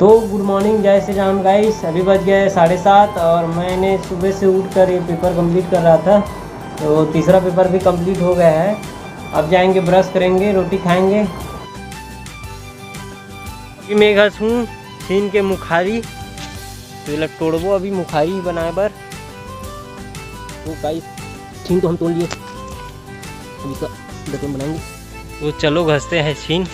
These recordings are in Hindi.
तो गुड मॉर्निंग, जय श्री राम गाइस। अभी बज गए 7:30 और मैंने सुबह से उठकर ये पेपर कंप्लीट कर रहा था, तो तीसरा पेपर भी कंप्लीट हो गया है। अब जाएंगे, ब्रश करेंगे, रोटी खाएंगे। अभी मैं घर हूँ छीन के मुखारी तो तोड़बो अभी मुखारी बनाए बर। तो गाइस छीन तो हम तोड़ लिए, अभी का दतन बनाएंगे। तो चलो घसते हैं छीन।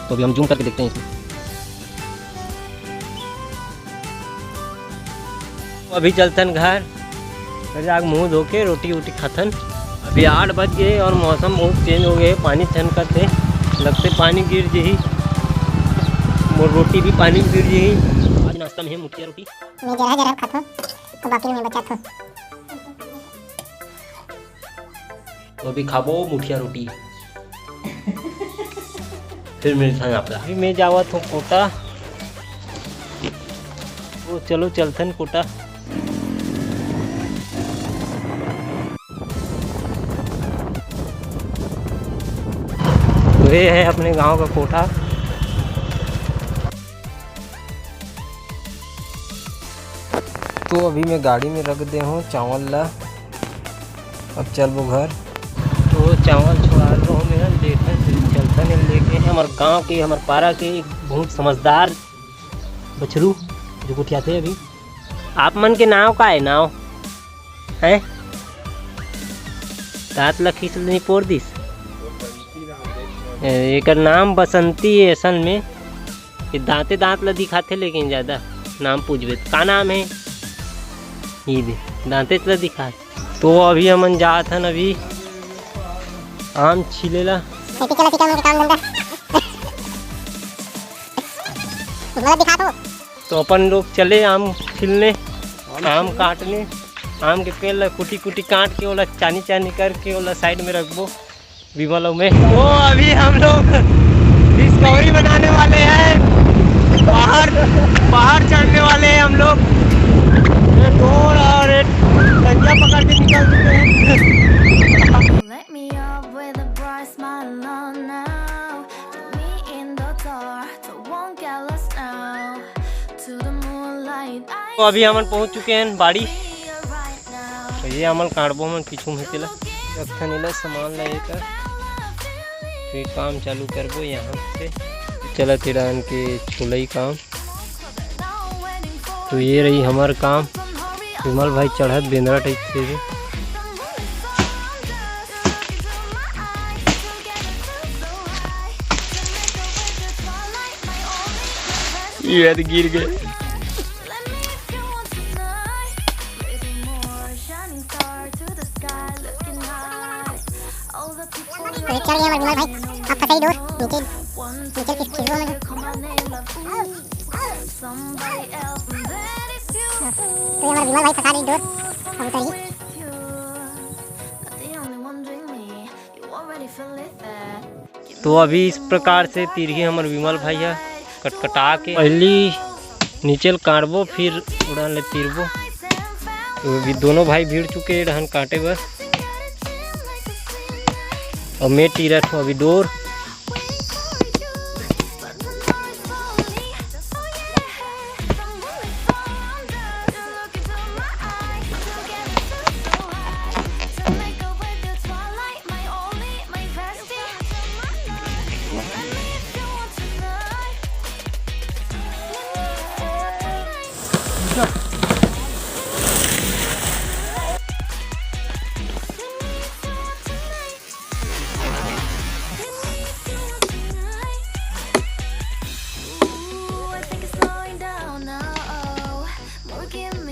तो अभी हम जूम करके देखते हैं इसमें। तो अभी चलतन घर, जाग मुँह धो के रोटी वोटी खातन। अभी 8 बज गए और मौसम बहुत चेंज हो गए। पानी छनकते लगते पानी गिर जही, मोर रोटी भी पानी गिर जही। आज नाश्ता में है मुठिया रोटी। मैं जरा खाता तो बाकी में बचा था। तो अभी खाबो मुठिया रोटी, फिर मिलता है आपका। अभी मैं जावत हूँ कोटा, तो चलो चलथन कोटा। तो ये है अपने गांव का कोटा। तो अभी मैं गाड़ी में रख दे हूँ चावल ला, अब चल वो घर। तो चावल छोड़ा लो मेरा लेट है, चलता नहीं लेके। हमारे गांव के, हमारे पारा के एक बहुत समझदार बछरू जो कुटिया थे। अभी आप मन के नाव का है, नाव है दाँत लखी से नहीं पोड़ दिस। एक नाम बसंती है असल में, कि दाँते दाँत ला दिखाते, लेकिन ज़्यादा नाम पूछबे का नाम है ये भी दाँते ला दिखा। तो अभी हमन जात हन अभी आम छिलेला। तो अपन लोग चले आम छिलने, आम काटने। आम के पेड़ ला कुटी कुटी काट के ओला चानी चानी करके ओला साइड में रखबो विमलों में। तो अभी हम लोग डिस्कवरी बनाने वाले हैं, बाहर चढ़ने वाले हैं हम लोग। डोर और गंजा पकड़ के निकल चुके हैं। तो अभी हम पहुंच चुके हैं बाड़ी। तो ये अमल काटबो हम पीछू में चला रखा सामान लेकर, फिर काम चालू करबो यहाँ से। चला तिरान के छुलई काम। तो ये रही हमार काम। विमल भाई चढ़त बेंद्रा टाइप से भी। ये गिर गए। चल गया विमल भाई, आप फंसाई डोर नीचे नीचे खिसको में। तो हमारा विमल भाई फंसा दी डोर, हम उतरिए। तो अभी इस प्रकार से तिरही हमारे विमल भाई है कटकटा के पहली नीचे काटबो, फिर उड़ान ले तिरबो। तो अभी दोनों भाई भीड़ चुके रहन काटे बस। और मैं तीरथ हूँ अभी डोर।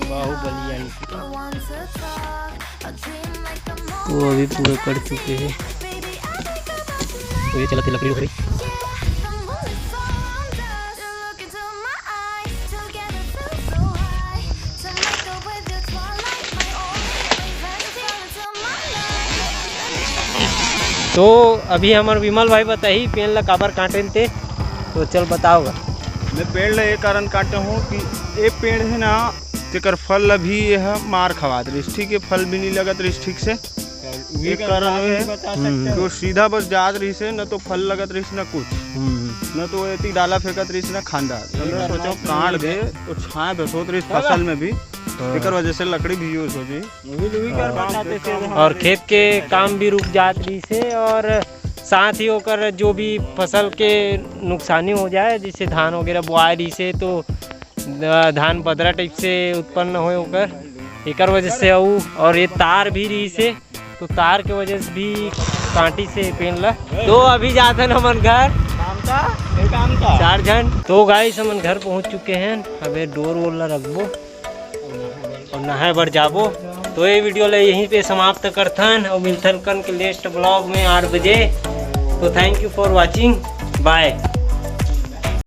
बाहुबली यानी। तो अभी पूरे कर चुके हैं। तो ये चला थे लकड़ी उखड़ी। तो अभी हमारे विमल भाई बताई पेड़ ला काबर काटे थे, तो चल बताओगा। मैं पेड़ ला ये कारण काटे हूँ कि ये पेड़ है ना, तेकर फल अभी यह मार खवात रही, ठीक है, फल भी नहीं लगत रही ठीक से। एक कारण है कि वो सीधा बस जात रही से न तो फल लगत रही न कुछ न तो एती डाला फेंकत रही न खांदा सोचो काट दे तो छाए बसोत रही फसल में भी एक वजह से लकड़ी भी यूज हो जी और खेत के काम भी रुक जात रही से और साथ ही होकर जो भी फसल के नुकसानी हो जाए जैसे धान वगैरह बुआई रही से तो धान बदरा टाइप से उत्पन्न हो होकर एक वजह से और ये तार भी रही से तो तार के वजह से भी कांटी से पेन ला तो अभी जाते हैं हमन घर काम का 4 जन तो गाइस हमन घर पहुंच चुके हैं। अबे डोर वोर ला रखबो और नहाए बर जाबो। तो ये वीडियो ले यहीं पे समाप्त करथन और मिलथन कन के नेक्स्ट ब्लॉग में 8 बजे। तो thank you for watching, bye.